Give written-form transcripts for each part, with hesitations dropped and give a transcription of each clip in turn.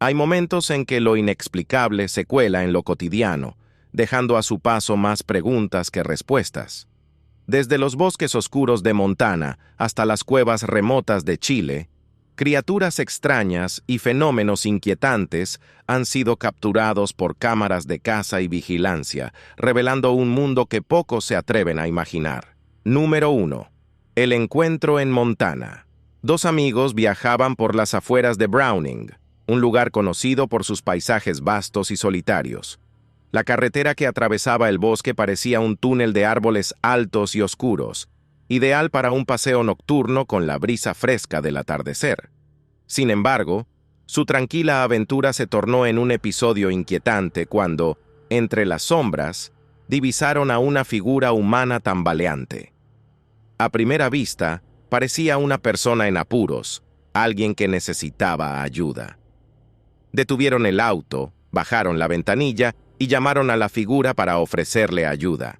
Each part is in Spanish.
Hay momentos en que lo inexplicable se cuela en lo cotidiano, dejando a su paso más preguntas que respuestas. Desde los bosques oscuros de Montana hasta las cuevas remotas de Chile, criaturas extrañas y fenómenos inquietantes han sido capturados por cámaras de caza y vigilancia, revelando un mundo que pocos se atreven a imaginar. Número 1. El encuentro en Montana. Dos amigos viajaban por las afueras de Browning, un lugar conocido por sus paisajes vastos y solitarios. La carretera que atravesaba el bosque parecía un túnel de árboles altos y oscuros, ideal para un paseo nocturno con la brisa fresca del atardecer. Sin embargo, su tranquila aventura se tornó en un episodio inquietante cuando, entre las sombras, divisaron a una figura humana tambaleante. A primera vista, parecía una persona en apuros, alguien que necesitaba ayuda. Detuvieron el auto, bajaron la ventanilla y llamaron a la figura para ofrecerle ayuda.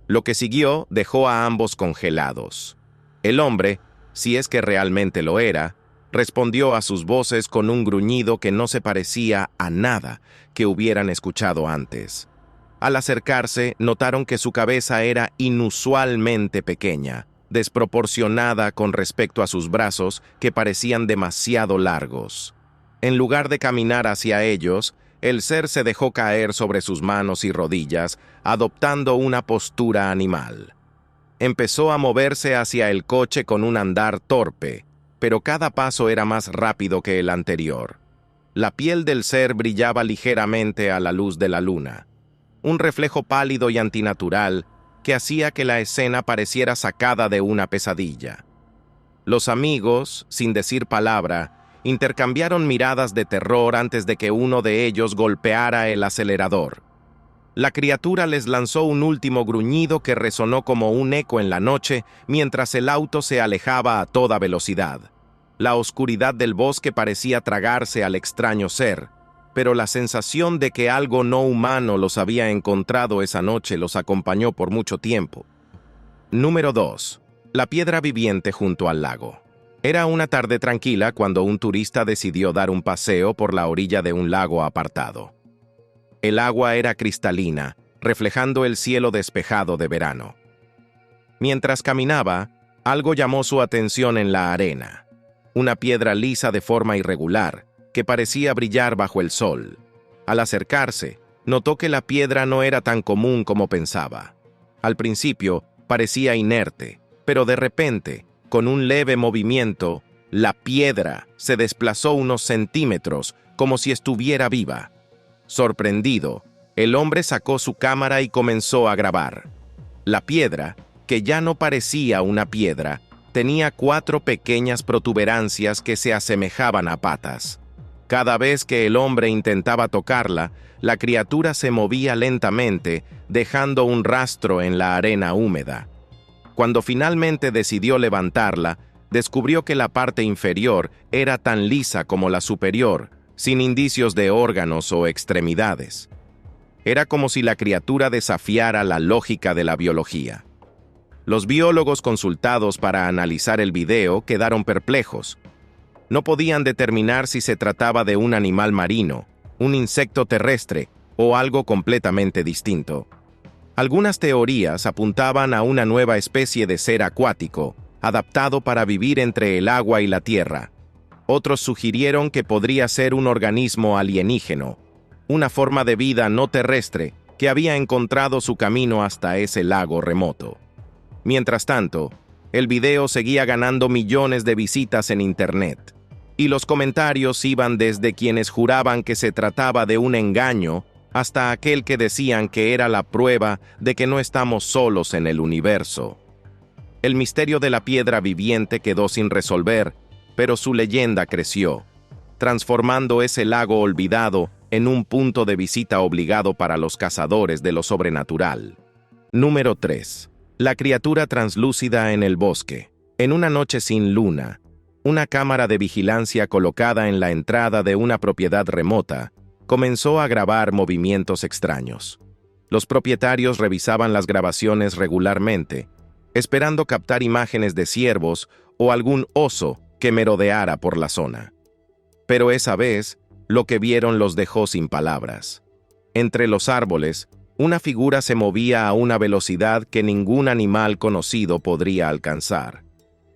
Lo que siguió dejó a ambos congelados. El hombre, si es que realmente lo era, respondió a sus voces con un gruñido que no se parecía a nada que hubieran escuchado antes. Al acercarse, notaron que su cabeza era inusualmente pequeña, desproporcionada con respecto a sus brazos que parecían demasiado largos. En lugar de caminar hacia ellos, el ser se dejó caer sobre sus manos y rodillas, adoptando una postura animal. Empezó a moverse hacia el coche con un andar torpe, pero cada paso era más rápido que el anterior. La piel del ser brillaba ligeramente a la luz de la luna, un reflejo pálido y antinatural que hacía que la escena pareciera sacada de una pesadilla. Los amigos, sin decir palabra, intercambiaron miradas de terror antes de que uno de ellos golpeara el acelerador. La criatura les lanzó un último gruñido que resonó como un eco en la noche mientras el auto se alejaba a toda velocidad. La oscuridad del bosque parecía tragarse al extraño ser, pero la sensación de que algo no humano los había encontrado esa noche los acompañó por mucho tiempo. Número 2. La piedra viviente junto al lago. Era una tarde tranquila cuando un turista decidió dar un paseo por la orilla de un lago apartado. El agua era cristalina, reflejando el cielo despejado de verano. Mientras caminaba, algo llamó su atención en la arena. Una piedra lisa de forma irregular, que parecía brillar bajo el sol. Al acercarse, notó que la piedra no era tan común como pensaba. Al principio, parecía inerte, pero de repente, con un leve movimiento, la piedra se desplazó unos centímetros, como si estuviera viva. Sorprendido, el hombre sacó su cámara y comenzó a grabar. La piedra, que ya no parecía una piedra, tenía 4 pequeñas protuberancias que se asemejaban a patas. Cada vez que el hombre intentaba tocarla, la criatura se movía lentamente, dejando un rastro en la arena húmeda. Cuando finalmente decidió levantarla, descubrió que la parte inferior era tan lisa como la superior, sin indicios de órganos o extremidades. Era como si la criatura desafiara la lógica de la biología. Los biólogos consultados para analizar el video quedaron perplejos. No podían determinar si se trataba de un animal marino, un insecto terrestre o algo completamente distinto. Algunas teorías apuntaban a una nueva especie de ser acuático, adaptado para vivir entre el agua y la tierra. Otros sugirieron que podría ser un organismo alienígeno, una forma de vida no terrestre que había encontrado su camino hasta ese lago remoto. Mientras tanto, el video seguía ganando millones de visitas en Internet, y los comentarios iban desde quienes juraban que se trataba de un engaño hasta aquel que decían que era la prueba de que no estamos solos en el universo. El misterio de la piedra viviente quedó sin resolver, pero su leyenda creció, transformando ese lago olvidado en un punto de visita obligado para los cazadores de lo sobrenatural. Número 3. La criatura translúcida en el bosque. En una noche sin luna, una cámara de vigilancia colocada en la entrada de una propiedad remota comenzó a grabar movimientos extraños. Los propietarios revisaban las grabaciones regularmente, esperando captar imágenes de ciervos o algún oso que merodeara por la zona. Pero esa vez, Lo que vieron los dejó sin palabras. Entre los árboles, una figura se movía a una velocidad que ningún animal conocido podría alcanzar.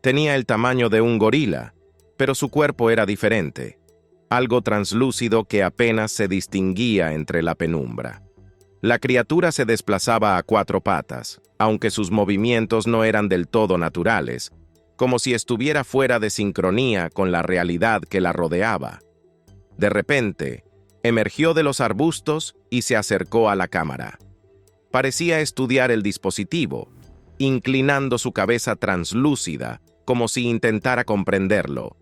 Tenía el tamaño de un gorila, pero su cuerpo era diferente, algo translúcido que apenas se distinguía entre la penumbra. La criatura se desplazaba a 4 patas, aunque sus movimientos no eran del todo naturales, como si estuviera fuera de sincronía con la realidad que la rodeaba. De repente, emergió de los arbustos y se acercó a la cámara. Parecía estudiar el dispositivo, inclinando su cabeza translúcida, como si intentara comprenderlo.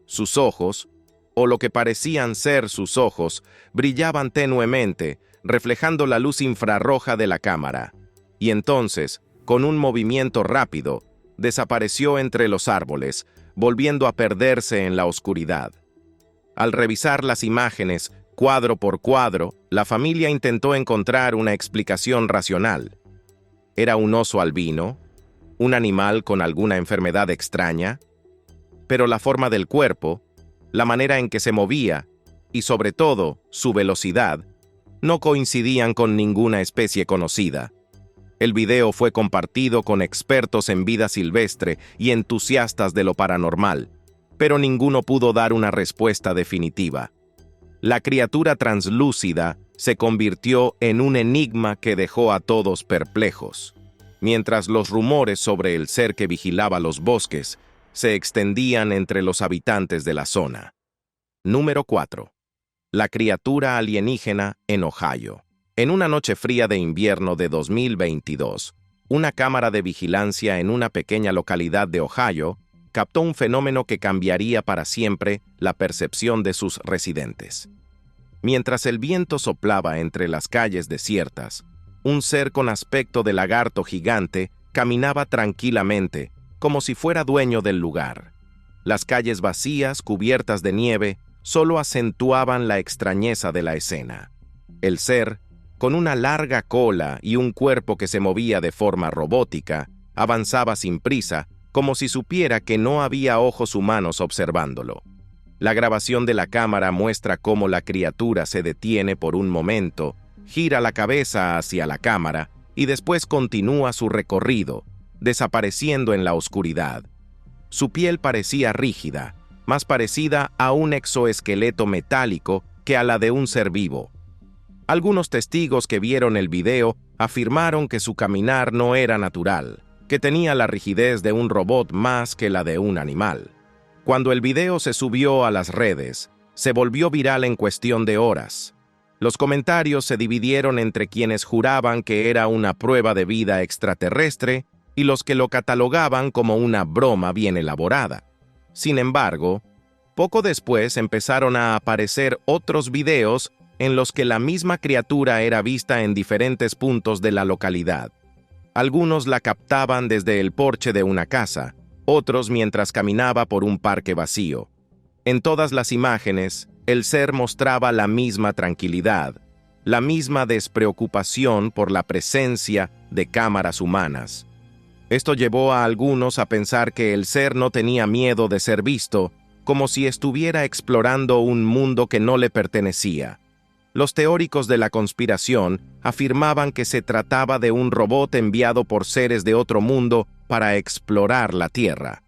Sus ojos, o lo que parecían ser sus ojos, brillaban tenuemente, reflejando la luz infrarroja de la cámara. Y entonces, con un movimiento rápido, desapareció entre los árboles, volviendo a perderse en la oscuridad. Al revisar las imágenes, cuadro por cuadro, la familia intentó encontrar una explicación racional. ¿Era un oso albino? ¿Un animal con alguna enfermedad extraña? Pero la forma del cuerpo, la manera en que se movía, y sobre todo, su velocidad, no coincidían con ninguna especie conocida. El video fue compartido con expertos en vida silvestre y entusiastas de lo paranormal, pero ninguno pudo dar una respuesta definitiva. La criatura translúcida se convirtió en un enigma que dejó a todos perplejos, mientras los rumores sobre el ser que vigilaba los bosques se extendían entre los habitantes de la zona. Número 4. La criatura alienígena en Ohio. En una noche fría de invierno de 2022, una cámara de vigilancia en una pequeña localidad de Ohio captó un fenómeno que cambiaría para siempre la percepción de sus residentes. Mientras el viento soplaba entre las calles desiertas, un ser con aspecto de lagarto gigante caminaba tranquilamente, como si fuera dueño del lugar. Las calles vacías, cubiertas de nieve, solo acentuaban la extrañeza de la escena. El ser, con una larga cola y un cuerpo que se movía de forma robótica, avanzaba sin prisa, como si supiera que no había ojos humanos observándolo. La grabación de la cámara muestra cómo la criatura se detiene por un momento, gira la cabeza hacia la cámara y después continúa su recorrido, desapareciendo en la oscuridad. Su piel parecía rígida, más parecida a un exoesqueleto metálico que a la de un ser vivo. Algunos testigos que vieron el video afirmaron que su caminar no era natural, que tenía la rigidez de un robot más que la de un animal. Cuando el video se subió a las redes, se volvió viral en cuestión de horas. Los comentarios se dividieron entre quienes juraban que era una prueba de vida extraterrestre y los que lo catalogaban como una broma bien elaborada. Sin embargo, poco después empezaron a aparecer otros videos en los que la misma criatura era vista en diferentes puntos de la localidad. Algunos la captaban desde el porche de una casa, otros mientras caminaba por un parque vacío. En todas las imágenes, el ser mostraba la misma tranquilidad, la misma despreocupación por la presencia de cámaras humanas. Esto llevó a algunos a pensar que el ser no tenía miedo de ser visto, como si estuviera explorando un mundo que no le pertenecía. Los teóricos de la conspiración afirmaban que se trataba de un robot enviado por seres de otro mundo para explorar la Tierra.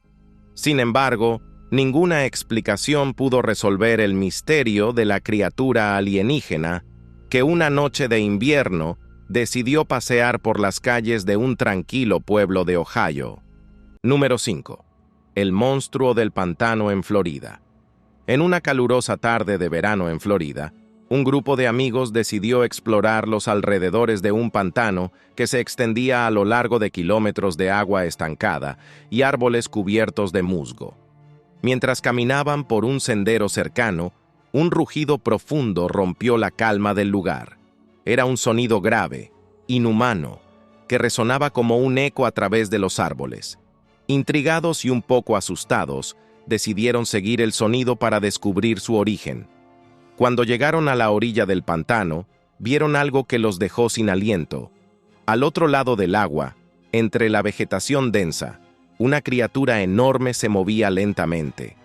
Sin embargo, ninguna explicación pudo resolver el misterio de la criatura alienígena que una noche de invierno decidió pasear por las calles de un tranquilo pueblo de Ohio. Número 5. El monstruo del pantano en Florida. En una calurosa tarde de verano en Florida, un grupo de amigos decidió explorar los alrededores de un pantano que se extendía a lo largo de kilómetros de agua estancada y árboles cubiertos de musgo. Mientras caminaban por un sendero cercano, un rugido profundo rompió la calma del lugar. Era un sonido grave, inhumano, que resonaba como un eco a través de los árboles. Intrigados y un poco asustados, decidieron seguir el sonido para descubrir su origen. Cuando llegaron a la orilla del pantano, vieron algo que los dejó sin aliento. Al otro lado del agua, entre la vegetación densa, una criatura enorme se movía lentamente.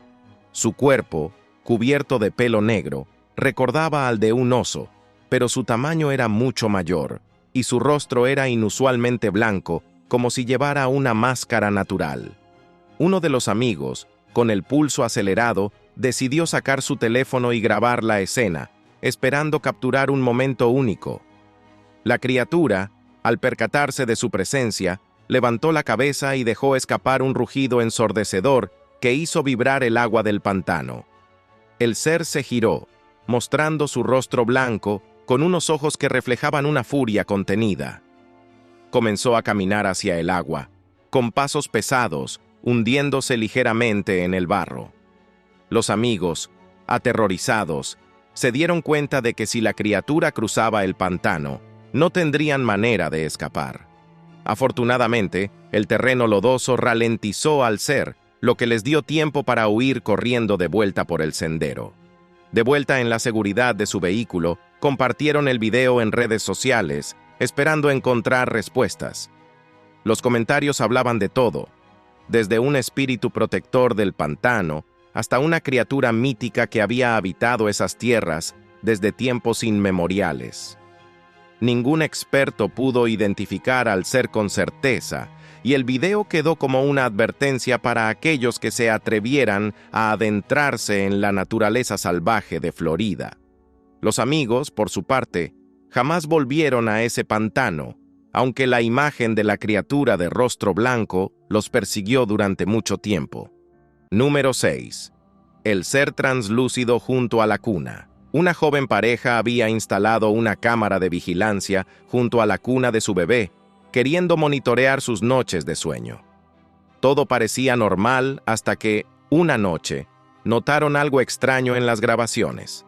Su cuerpo, cubierto de pelo negro, recordaba al de un oso, pero su tamaño era mucho mayor, y su rostro era inusualmente blanco, como si llevara una máscara natural. Uno de los amigos, con el pulso acelerado, decidió sacar su teléfono y grabar la escena, esperando capturar un momento único. La criatura, al percatarse de su presencia, levantó la cabeza y dejó escapar un rugido ensordecedor que hizo vibrar el agua del pantano. El ser se giró, mostrando su rostro blanco, con unos ojos que reflejaban una furia contenida. Comenzó a caminar hacia el agua, con pasos pesados, hundiéndose ligeramente en el barro. Los amigos, aterrorizados, se dieron cuenta de que si la criatura cruzaba el pantano, no tendrían manera de escapar. Afortunadamente, el terreno lodoso ralentizó al ser, lo que les dio tiempo para huir corriendo de vuelta por el sendero. De vuelta en la seguridad de su vehículo, compartieron el video en redes sociales, esperando encontrar respuestas. Los comentarios hablaban de todo, desde un espíritu protector del pantano hasta una criatura mítica que había habitado esas tierras desde tiempos inmemoriales. Ningún experto pudo identificar al ser con certeza, y el video quedó como una advertencia para aquellos que se atrevieran a adentrarse en la naturaleza salvaje de Florida. Los amigos, por su parte, jamás volvieron a ese pantano, aunque la imagen de la criatura de rostro blanco los persiguió durante mucho tiempo. Número 6. El ser translúcido junto a la cuna. Una joven pareja había instalado una cámara de vigilancia junto a la cuna de su bebé, queriendo monitorear sus noches de sueño. Todo parecía normal hasta que, una noche, notaron algo extraño en las grabaciones.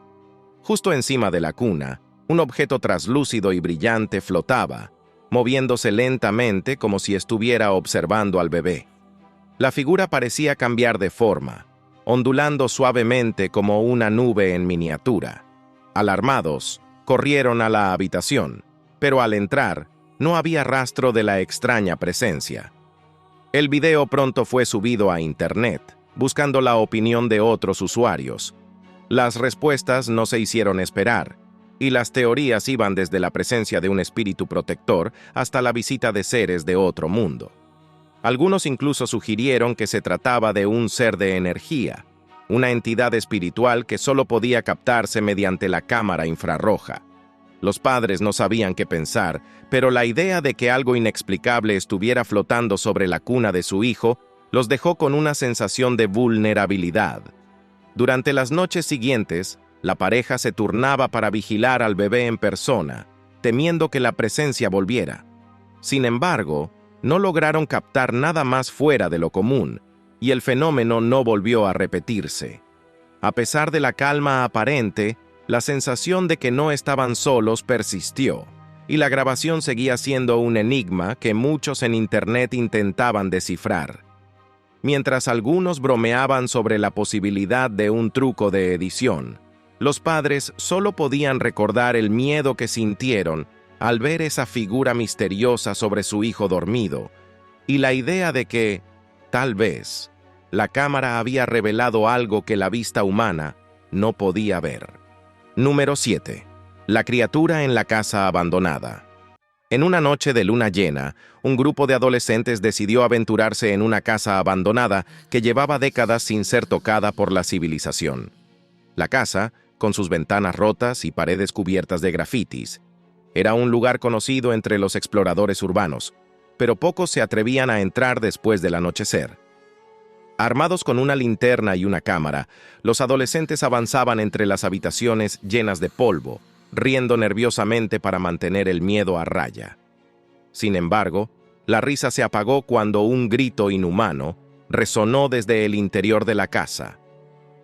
Justo encima de la cuna, un objeto translúcido y brillante flotaba, moviéndose lentamente como si estuviera observando al bebé. La figura parecía cambiar de forma, ondulando suavemente como una nube en miniatura. Alarmados, corrieron a la habitación, pero al entrar, no había rastro de la extraña presencia. El video pronto fue subido a Internet, buscando la opinión de otros usuarios. Las respuestas no se hicieron esperar, y las teorías iban desde la presencia de un espíritu protector hasta la visita de seres de otro mundo. Algunos incluso sugirieron que se trataba de un ser de energía, una entidad espiritual que solo podía captarse mediante la cámara infrarroja. Los padres no sabían qué pensar, pero la idea de que algo inexplicable estuviera flotando sobre la cuna de su hijo los dejó con una sensación de vulnerabilidad. Durante las noches siguientes, la pareja se turnaba para vigilar al bebé en persona, temiendo que la presencia volviera. Sin embargo, no lograron captar nada más fuera de lo común, y el fenómeno no volvió a repetirse. A pesar de la calma aparente, la sensación de que no estaban solos persistió, y la grabación seguía siendo un enigma que muchos en Internet intentaban descifrar. Mientras algunos bromeaban sobre la posibilidad de un truco de edición, los padres solo podían recordar el miedo que sintieron al ver esa figura misteriosa sobre su hijo dormido, y la idea de que, tal vez, la cámara había revelado algo que la vista humana no podía ver. Número 7. La criatura en la casa abandonada. En una noche de luna llena, un grupo de adolescentes decidió aventurarse en una casa abandonada que llevaba décadas sin ser tocada por la civilización. La casa, con sus ventanas rotas y paredes cubiertas de grafitis, era un lugar conocido entre los exploradores urbanos, pero pocos se atrevían a entrar después del anochecer. Armados con una linterna y una cámara, los adolescentes avanzaban entre las habitaciones llenas de polvo, riendo nerviosamente para mantener el miedo a raya. Sin embargo, la risa se apagó cuando un grito inhumano resonó desde el interior de la casa.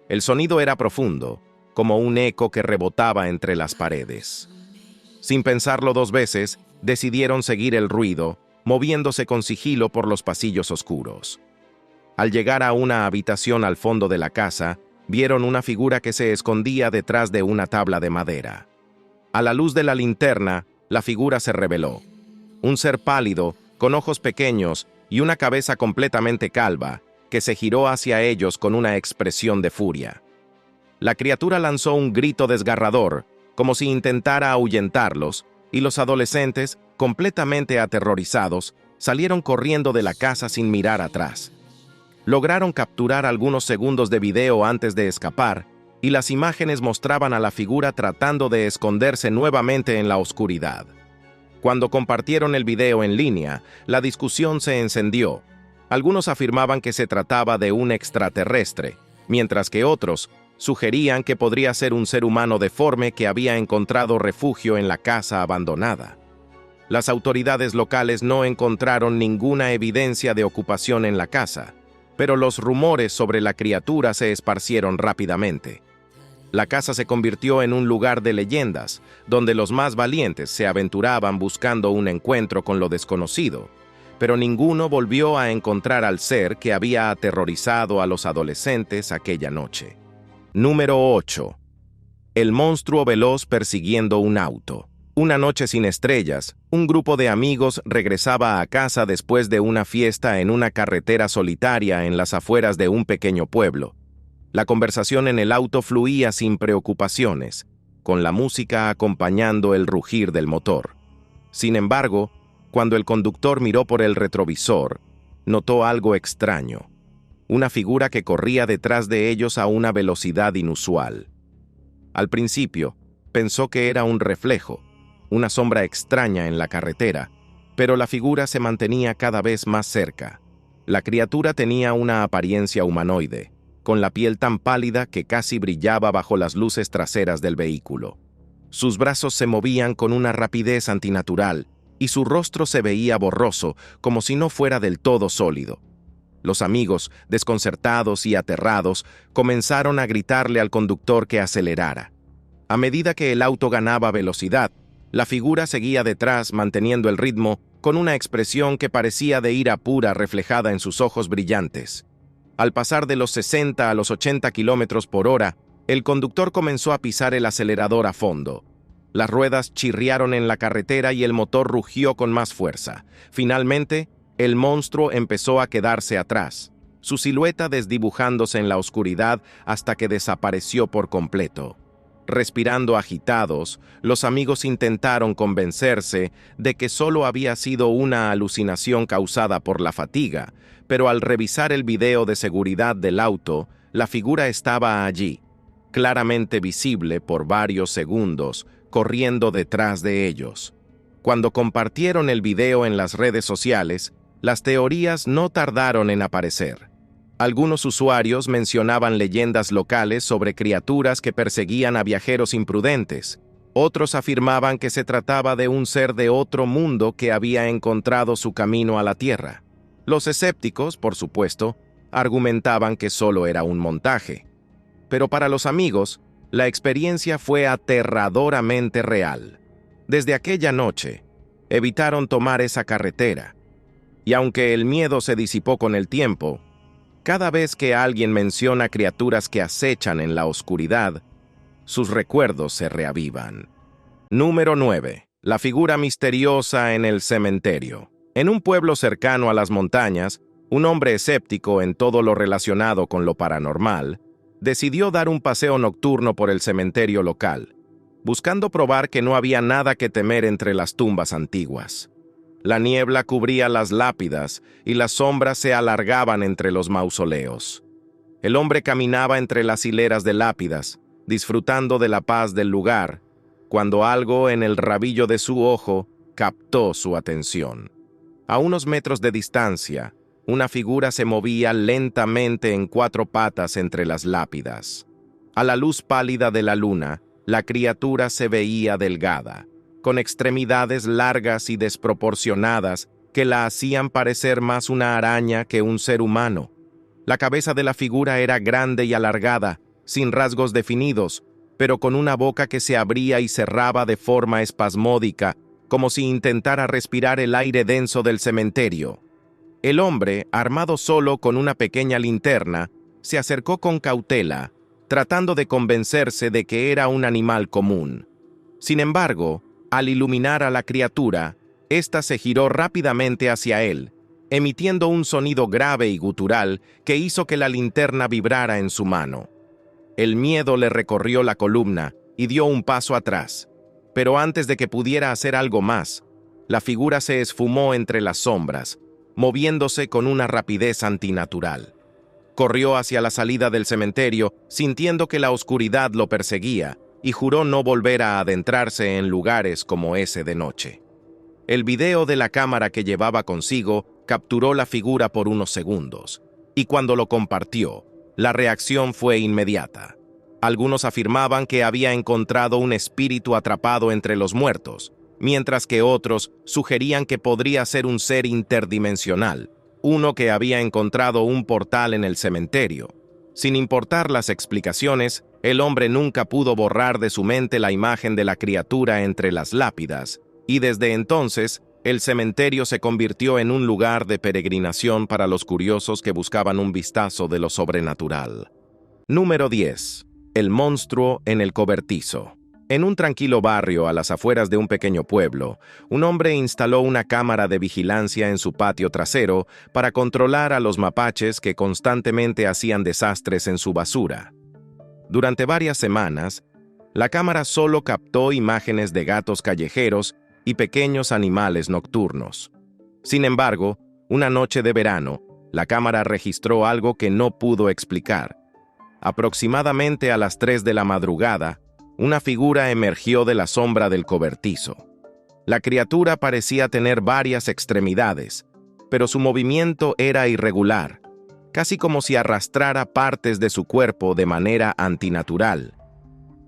El sonido era profundo, como un eco que rebotaba entre las paredes. Sin pensarlo dos veces, decidieron seguir el ruido, moviéndose con sigilo por los pasillos oscuros. Al llegar a una habitación al fondo de la casa, vieron una figura que se escondía detrás de una tabla de madera. A la luz de la linterna, la figura se reveló. Un ser pálido, con ojos pequeños y una cabeza completamente calva, que se giró hacia ellos con una expresión de furia. La criatura lanzó un grito desgarrador, como si intentara ahuyentarlos, y los adolescentes, completamente aterrorizados, salieron corriendo de la casa sin mirar atrás. Lograron capturar algunos segundos de video antes de escapar, y las imágenes mostraban a la figura tratando de esconderse nuevamente en la oscuridad. Cuando compartieron el video en línea, la discusión se encendió. Algunos afirmaban que se trataba de un extraterrestre, mientras que otros sugerían que podría ser un ser humano deforme que había encontrado refugio en la casa abandonada. Las autoridades locales no encontraron ninguna evidencia de ocupación en la casa, pero los rumores sobre la criatura se esparcieron rápidamente. La casa se convirtió en un lugar de leyendas, donde los más valientes se aventuraban buscando un encuentro con lo desconocido, pero ninguno volvió a encontrar al ser que había aterrorizado a los adolescentes aquella noche. Número 8. El monstruo veloz persiguiendo un auto. Una noche sin estrellas, un grupo de amigos regresaba a casa después de una fiesta en una carretera solitaria en las afueras de un pequeño pueblo. La conversación en el auto fluía sin preocupaciones, con la música acompañando el rugir del motor. Sin embargo, cuando el conductor miró por el retrovisor, notó algo extraño. Una figura que corría detrás de ellos a una velocidad inusual. Al principio, pensó que era un reflejo, una sombra extraña en la carretera, pero la figura se mantenía cada vez más cerca. La criatura tenía una apariencia humanoide, con la piel tan pálida que casi brillaba bajo las luces traseras del vehículo. Sus brazos se movían con una rapidez antinatural, y su rostro se veía borroso, como si no fuera del todo sólido. Los amigos, desconcertados y aterrados, comenzaron a gritarle al conductor que acelerara. A medida que el auto ganaba velocidad, la figura seguía detrás manteniendo el ritmo con una expresión que parecía de ira pura reflejada en sus ojos brillantes. Al pasar de los 60 a los 80 kilómetros por hora, el conductor comenzó a pisar el acelerador a fondo. Las ruedas chirriaron en la carretera y el motor rugió con más fuerza. Finalmente, el monstruo empezó a quedarse atrás, su silueta desdibujándose en la oscuridad hasta que desapareció por completo. Respirando agitados, los amigos intentaron convencerse de que solo había sido una alucinación causada por la fatiga, pero al revisar el video de seguridad del auto, la figura estaba allí, claramente visible por varios segundos, corriendo detrás de ellos. Cuando compartieron el video en las redes sociales, las teorías no tardaron en aparecer. Algunos usuarios mencionaban leyendas locales sobre criaturas que perseguían a viajeros imprudentes. Otros afirmaban que se trataba de un ser de otro mundo que había encontrado su camino a la Tierra. Los escépticos, por supuesto, argumentaban que solo era un montaje. Pero para los amigos, la experiencia fue aterradoramente real. Desde aquella noche, evitaron tomar esa carretera. Y aunque el miedo se disipó con el tiempo, cada vez que alguien menciona criaturas que acechan en la oscuridad, sus recuerdos se reavivan. Número 9. La figura misteriosa en el cementerio. En un pueblo cercano a las montañas, un hombre escéptico en todo lo relacionado con lo paranormal, decidió dar un paseo nocturno por el cementerio local, buscando probar que no había nada que temer entre las tumbas antiguas. La niebla cubría las lápidas y las sombras se alargaban entre los mausoleos. El hombre caminaba entre las hileras de lápidas, disfrutando de la paz del lugar, cuando algo en el rabillo de su ojo captó su atención. A unos metros de distancia, una figura se movía lentamente en 4 patas entre las lápidas. A la luz pálida de la luna, la criatura se veía delgada, con extremidades largas y desproporcionadas que la hacían parecer más una araña que un ser humano. La cabeza de la figura era grande y alargada, sin rasgos definidos, pero con una boca que se abría y cerraba de forma espasmódica, como si intentara respirar el aire denso del cementerio. El hombre, armado solo con una pequeña linterna, se acercó con cautela, tratando de convencerse de que era un animal común. Sin embargo, al iluminar a la criatura, ésta se giró rápidamente hacia él, emitiendo un sonido grave y gutural que hizo que la linterna vibrara en su mano. El miedo le recorrió la columna y dio un paso atrás. Pero antes de que pudiera hacer algo más, la figura se esfumó entre las sombras, moviéndose con una rapidez antinatural. Corrió hacia la salida del cementerio, sintiendo que la oscuridad lo perseguía, y juró no volver a adentrarse en lugares como ese de noche. El video de la cámara que llevaba consigo capturó la figura por unos segundos, y cuando lo compartió, la reacción fue inmediata. Algunos afirmaban que había encontrado un espíritu atrapado entre los muertos, mientras que otros sugerían que podría ser un ser interdimensional, uno que había encontrado un portal en el cementerio. Sin importar las explicaciones, el hombre nunca pudo borrar de su mente la imagen de la criatura entre las lápidas, y desde entonces, el cementerio se convirtió en un lugar de peregrinación para los curiosos que buscaban un vistazo de lo sobrenatural. Número 10. El monstruo en el cobertizo. En un tranquilo barrio a las afueras de un pequeño pueblo, un hombre instaló una cámara de vigilancia en su patio trasero para controlar a los mapaches que constantemente hacían desastres en su basura. Durante varias semanas, la cámara solo captó imágenes de gatos callejeros y pequeños animales nocturnos. Sin embargo, una noche de verano, la cámara registró algo que no pudo explicar. Aproximadamente a las 3 de la madrugada, una figura emergió de la sombra del cobertizo. La criatura parecía tener varias extremidades, pero su movimiento era irregular, casi como si arrastrara partes de su cuerpo de manera antinatural.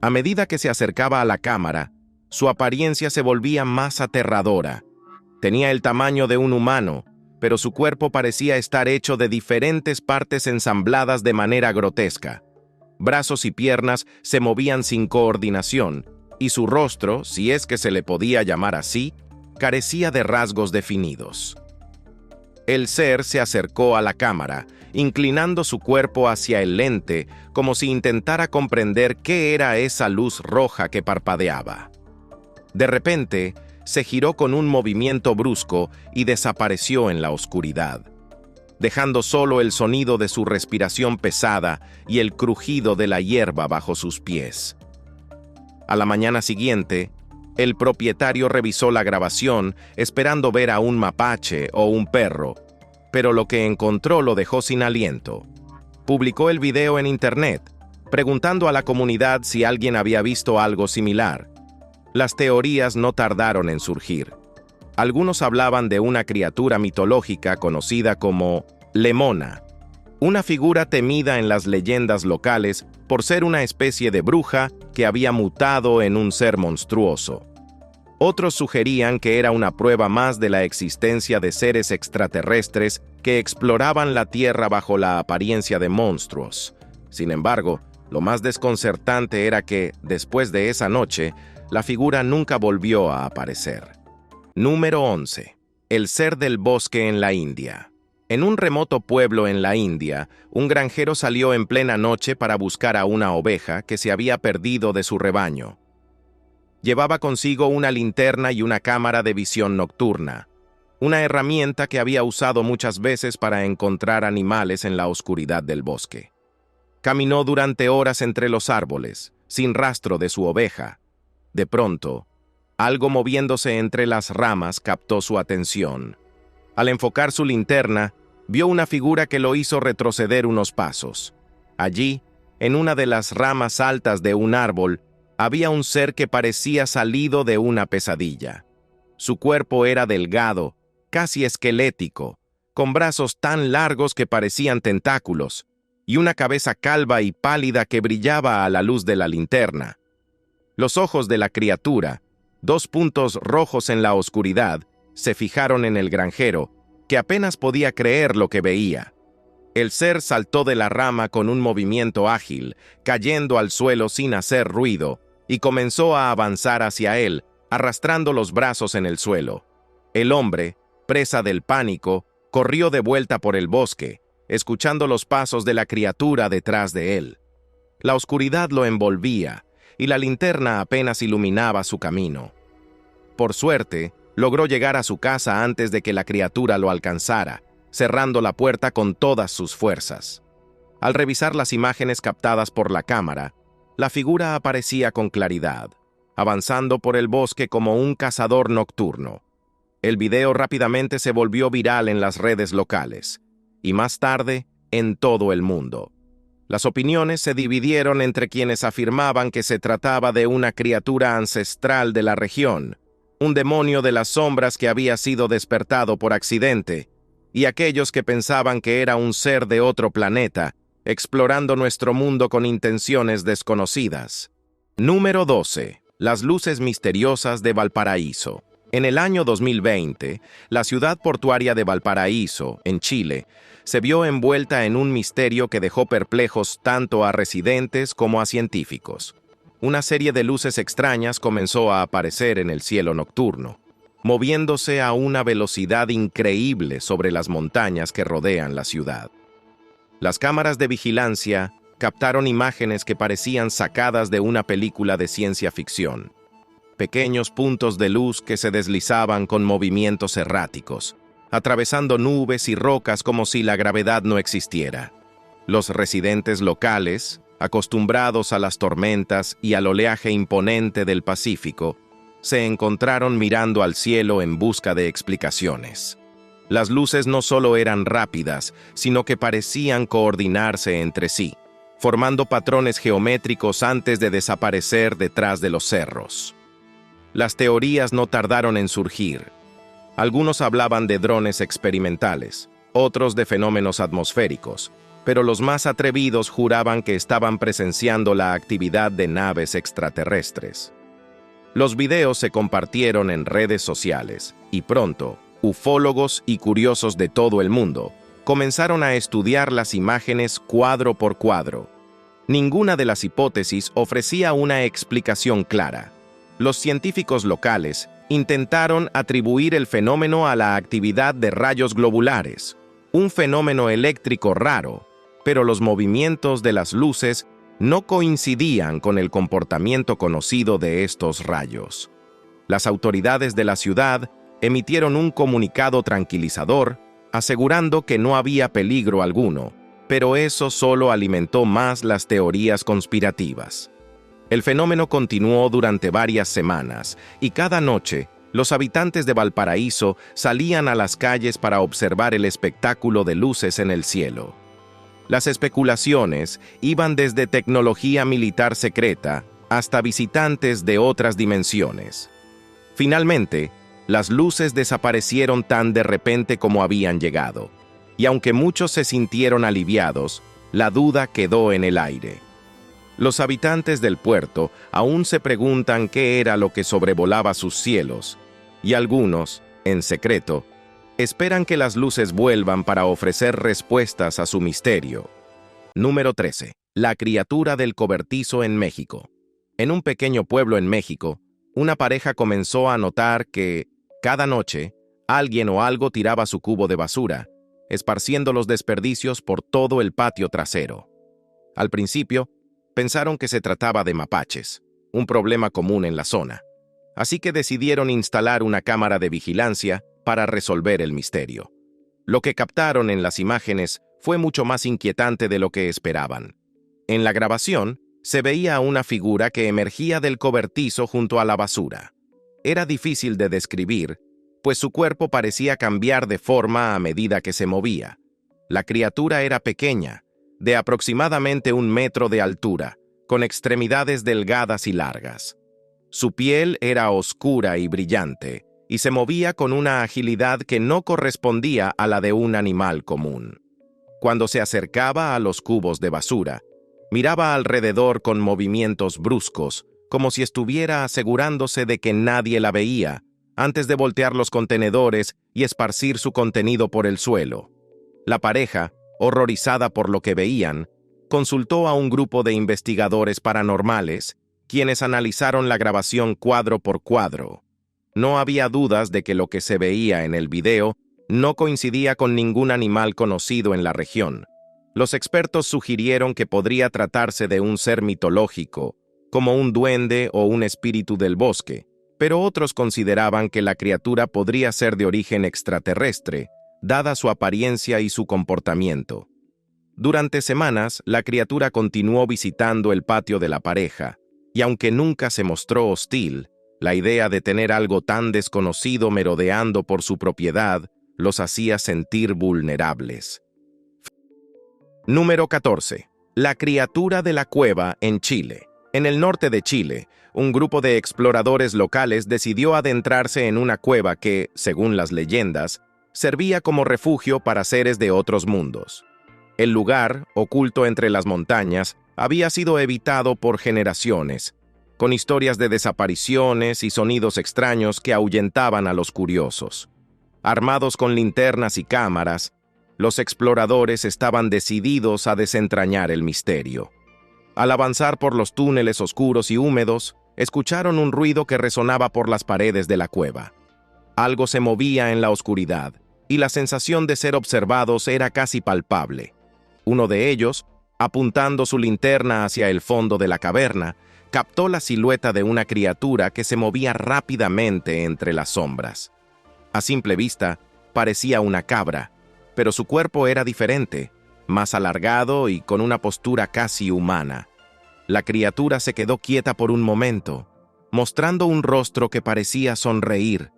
A medida que se acercaba a la cámara, su apariencia se volvía más aterradora. Tenía el tamaño de un humano, pero su cuerpo parecía estar hecho de diferentes partes ensambladas de manera grotesca. Brazos y piernas se movían sin coordinación, y su rostro, si es que se le podía llamar así, carecía de rasgos definidos. El ser se acercó a la cámara, inclinando su cuerpo hacia el lente, como si intentara comprender qué era esa luz roja que parpadeaba. De repente, se giró con un movimiento brusco y desapareció en la oscuridad, dejando solo el sonido de su respiración pesada y el crujido de la hierba bajo sus pies. A la mañana siguiente, el propietario revisó la grabación esperando ver a un mapache o un perro, pero lo que encontró lo dejó sin aliento. Publicó el video en internet, preguntando a la comunidad si alguien había visto algo similar. Las teorías no tardaron en surgir. Algunos hablaban de una criatura mitológica conocida como Lemona, una figura temida en las leyendas locales por ser una especie de bruja que había mutado en un ser monstruoso. Otros sugerían que era una prueba más de la existencia de seres extraterrestres que exploraban la Tierra bajo la apariencia de monstruos. Sin embargo, lo más desconcertante era que, después de esa noche, la figura nunca volvió a aparecer. Número 11. El ser del bosque en la India. En un remoto pueblo en la India, un granjero salió en plena noche para buscar a una oveja que se había perdido de su rebaño. Llevaba consigo una linterna y una cámara de visión nocturna, una herramienta que había usado muchas veces para encontrar animales en la oscuridad del bosque. Caminó durante horas entre los árboles, sin rastro de su oveja. De pronto, algo moviéndose entre las ramas captó su atención. Al enfocar su linterna, vio una figura que lo hizo retroceder unos pasos. Allí, en una de las ramas altas de un árbol, había un ser que parecía salido de una pesadilla. Su cuerpo era delgado, casi esquelético, con brazos tan largos que parecían tentáculos, y una cabeza calva y pálida que brillaba a la luz de la linterna. Los ojos de la criatura, 2 puntos rojos en la oscuridad, se fijaron en el granjero, que apenas podía creer lo que veía. El ser saltó de la rama con un movimiento ágil, cayendo al suelo sin hacer ruido, y comenzó a avanzar hacia él, arrastrando los brazos en el suelo. El hombre, presa del pánico, corrió de vuelta por el bosque, escuchando los pasos de la criatura detrás de él. La oscuridad lo envolvía, y la linterna apenas iluminaba su camino. Por suerte, logró llegar a su casa antes de que la criatura lo alcanzara, cerrando la puerta con todas sus fuerzas. Al revisar las imágenes captadas por la cámara, la figura aparecía con claridad, avanzando por el bosque como un cazador nocturno. El video rápidamente se volvió viral en las redes locales, y más tarde, en todo el mundo. Las opiniones se dividieron entre quienes afirmaban que se trataba de una criatura ancestral de la región, un demonio de las sombras que había sido despertado por accidente, y aquellos que pensaban que era un ser de otro planeta, explorando nuestro mundo con intenciones desconocidas. Número 12. Las luces misteriosas de Valparaíso. En el año 2020, la ciudad portuaria de Valparaíso, en Chile, se vio envuelta en un misterio que dejó perplejos tanto a residentes como a científicos. Una serie de luces extrañas comenzó a aparecer en el cielo nocturno, moviéndose a una velocidad increíble sobre las montañas que rodean la ciudad. Las cámaras de vigilancia captaron imágenes que parecían sacadas de una película de ciencia ficción. Pequeños puntos de luz que se deslizaban con movimientos erráticos, atravesando nubes y rocas como si la gravedad no existiera. Los residentes locales, acostumbrados a las tormentas y al oleaje imponente del Pacífico, se encontraron mirando al cielo en busca de explicaciones. Las luces no solo eran rápidas, sino que parecían coordinarse entre sí, formando patrones geométricos antes de desaparecer detrás de los cerros. Las teorías no tardaron en surgir. Algunos hablaban de drones experimentales, otros de fenómenos atmosféricos, pero los más atrevidos juraban que estaban presenciando la actividad de naves extraterrestres. Los videos se compartieron en redes sociales, y pronto, ufólogos y curiosos de todo el mundo comenzaron a estudiar las imágenes cuadro por cuadro. Ninguna de las hipótesis ofrecía una explicación clara. Los científicos locales intentaron atribuir el fenómeno a la actividad de rayos globulares, un fenómeno eléctrico raro, pero los movimientos de las luces no coincidían con el comportamiento conocido de estos rayos. Las autoridades de la ciudad emitieron un comunicado tranquilizador, asegurando que no había peligro alguno, pero eso solo alimentó más las teorías conspirativas. El fenómeno continuó durante varias semanas, y cada noche, los habitantes de Valparaíso salían a las calles para observar el espectáculo de luces en el cielo. Las especulaciones iban desde tecnología militar secreta hasta visitantes de otras dimensiones. Finalmente, las luces desaparecieron tan de repente como habían llegado, y aunque muchos se sintieron aliviados, la duda quedó en el aire. Los habitantes del puerto aún se preguntan qué era lo que sobrevolaba sus cielos, y algunos, en secreto, esperan que las luces vuelvan para ofrecer respuestas a su misterio. Número 13. La criatura del cobertizo en México. En un pequeño pueblo en México, una pareja comenzó a notar que, cada noche, alguien o algo tiraba su cubo de basura, esparciendo los desperdicios por todo el patio trasero. Al principio, pensaron que se trataba de mapaches, un problema común en la zona, así que decidieron instalar una cámara de vigilancia para resolver el misterio. Lo que captaron en las imágenes fue mucho más inquietante de lo que esperaban. En la grabación, se veía a una figura que emergía del cobertizo junto a la basura. Era difícil de describir, pues su cuerpo parecía cambiar de forma a medida que se movía. La criatura era pequeña, de aproximadamente 1 metro de altura, con extremidades delgadas y largas. Su piel era oscura y brillante, y se movía con una agilidad que no correspondía a la de un animal común. Cuando se acercaba a los cubos de basura, miraba alrededor con movimientos bruscos, como si estuviera asegurándose de que nadie la veía, antes de voltear los contenedores y esparcir su contenido por el suelo. La pareja, horrorizada por lo que veían, consultó a un grupo de investigadores paranormales, quienes analizaron la grabación cuadro por cuadro. No había dudas de que lo que se veía en el video no coincidía con ningún animal conocido en la región. Los expertos sugirieron que podría tratarse de un ser mitológico, como un duende o un espíritu del bosque, pero otros consideraban que la criatura podría ser de origen extraterrestre, dada su apariencia y su comportamiento. Durante semanas, la criatura continuó visitando el patio de la pareja, y aunque nunca se mostró hostil, la idea de tener algo tan desconocido merodeando por su propiedad los hacía sentir vulnerables. Número 14. La criatura de la cueva en Chile. En el norte de Chile, un grupo de exploradores locales decidió adentrarse en una cueva que, según las leyendas, servía como refugio para seres de otros mundos. El lugar, oculto entre las montañas, había sido evitado por generaciones, con historias de desapariciones y sonidos extraños que ahuyentaban a los curiosos. Armados con linternas y cámaras, los exploradores estaban decididos a desentrañar el misterio. Al avanzar por los túneles oscuros y húmedos, escucharon un ruido que resonaba por las paredes de la cueva. Algo se movía en la oscuridad, y la sensación de ser observados era casi palpable. Uno de ellos, apuntando su linterna hacia el fondo de la caverna, captó la silueta de una criatura que se movía rápidamente entre las sombras. A simple vista, parecía una cabra, pero su cuerpo era diferente, más alargado y con una postura casi humana. La criatura se quedó quieta por un momento, mostrando un rostro que parecía sonreír,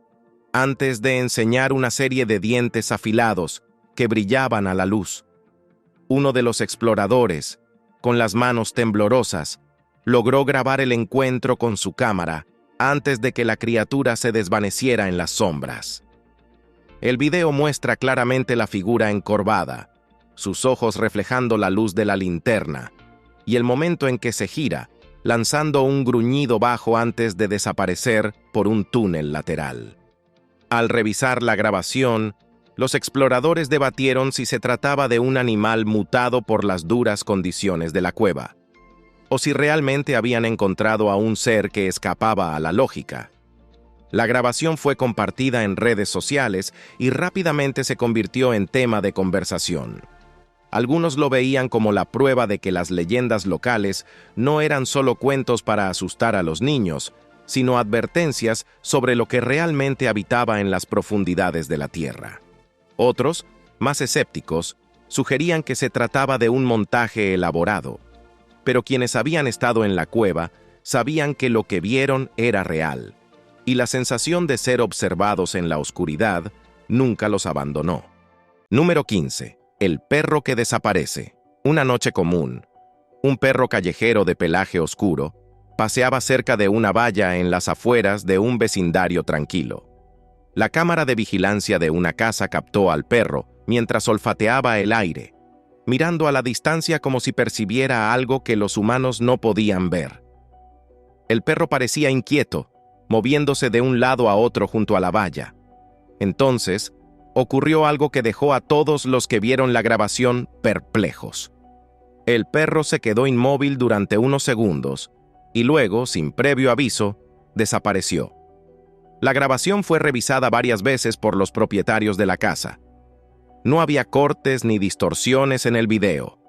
antes de enseñar una serie de dientes afilados que brillaban a la luz. Uno de los exploradores, con las manos temblorosas, logró grabar el encuentro con su cámara antes de que la criatura se desvaneciera en las sombras. El video muestra claramente la figura encorvada, sus ojos reflejando la luz de la linterna, y el momento en que se gira, lanzando un gruñido bajo antes de desaparecer por un túnel lateral. Al revisar la grabación, los exploradores debatieron si se trataba de un animal mutado por las duras condiciones de la cueva, o si realmente habían encontrado a un ser que escapaba a la lógica. La grabación fue compartida en redes sociales y rápidamente se convirtió en tema de conversación. Algunos lo veían como la prueba de que las leyendas locales no eran solo cuentos para asustar a los niños, sino advertencias sobre lo que realmente habitaba en las profundidades de la tierra. Otros, más escépticos, sugerían que se trataba de un montaje elaborado, pero quienes habían estado en la cueva sabían que lo que vieron era real, y la sensación de ser observados en la oscuridad nunca los abandonó. Número 15. El perro que desaparece. Una noche común, un perro callejero de pelaje oscuro paseaba cerca de una valla en las afueras de un vecindario tranquilo. La cámara de vigilancia de una casa captó al perro mientras olfateaba el aire, mirando a la distancia como si percibiera algo que los humanos no podían ver. El perro parecía inquieto, moviéndose de un lado a otro junto a la valla. Entonces, ocurrió algo que dejó a todos los que vieron la grabación perplejos. El perro se quedó inmóvil durante unos segundos y luego, sin previo aviso, desapareció. La grabación fue revisada varias veces por los propietarios de la casa. No había cortes ni distorsiones en el video.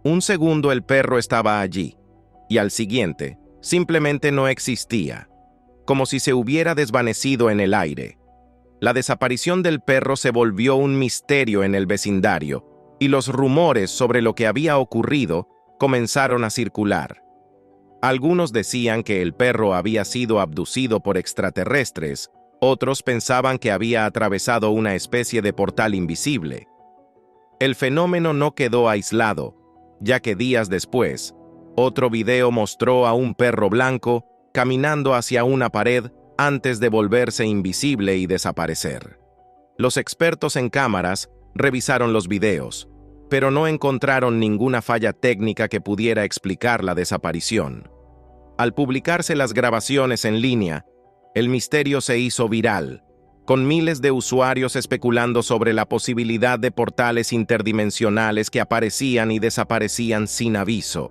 Un segundo el perro estaba allí, y al siguiente, simplemente no existía, como si se hubiera desvanecido en el aire. La desaparición del perro se volvió un misterio en el vecindario, y los rumores sobre lo que había ocurrido comenzaron a circular. Algunos decían que el perro había sido abducido por extraterrestres, otros pensaban que había atravesado una especie de portal invisible. El fenómeno no quedó aislado, ya que días después, otro video mostró a un perro blanco caminando hacia una pared antes de volverse invisible y desaparecer. Los expertos en cámaras revisaron los videos, pero no encontraron ninguna falla técnica que pudiera explicar la desaparición. Al publicarse las grabaciones en línea, el misterio se hizo viral, con miles de usuarios especulando sobre la posibilidad de portales interdimensionales que aparecían y desaparecían sin aviso.